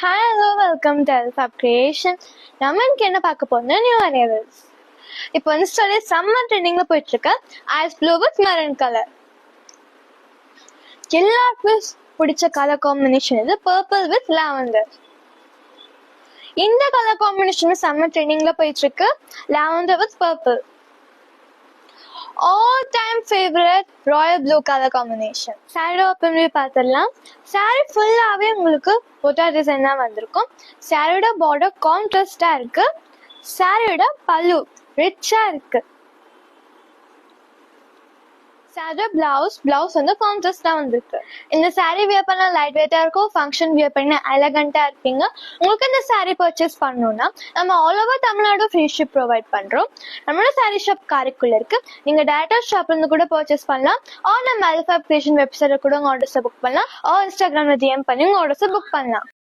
Hi, hello, welcome to Alpha Creation. நம்ம இன்னைக்கு என்ன பார்க்க போறோம்னா நியூ அரைவல்ஸ். இப்போ இன்ஸ்டால சம்மர் ட்ரெண்டிங்ல போயிட்டு இருக்க ice blue with maroon colour. எல்லாருக்கும் பிடிச்ச கலர் காம்பினேஷன் இது பர்பிள் வித் லாவெண்டர். இந்த கலர் காம்பினேஷன் சம்மர் ட்ரெண்டிங்ல போயிட்டு இருக்கு lavender with purple. All time favorite royal blue color combination. Saree open பண்ணி பார்த்துடலாம். Saree ஃபுல்லாவே உங்களுக்கு ஒட்டா டிசைன் தான் வந்திருக்கும். சாரியோட பார்டர் கான்ட்ராஸ்டா இருக்கு. சாரியோட பல்லு ரிச்சா இருக்கு. சாரியோட பிளவுஸ் வந்து கான்ட்ராஸ்டா வந்திருக்கு. இந்த சாரி வியர் பண்ண லைட் வெயிட்டா இருக்கும். ஃபங்க்ஷன் வியர் பண்ண எலகண்டா இருப்பீங்க. உங்களுக்கு இந்த சாரி பர்ச்சேஸ் பண்ணணும்னா நம்ம all over Tamil Nadu free ship provide பண்றோம். நம்மளோட சாரி ஷாப் காரைக்குள்ள இருக்கு. நீங்க டைரக்டா ஷாப்ல இருந்து கூட பர்ச்சேஸ் பண்ணலாம். ஆர் நம்ம அல்ஃபா கிரியேஷன் வெப்சைட்ல கூட உங்க ஆர்டர்ஸை புக் பண்ணலாம். ஆர் இன்ஸ்டாகிராம்ல டிஎம் பண்ணி உங்க ஆர்டர்ஸை புக் பண்ணலாம்.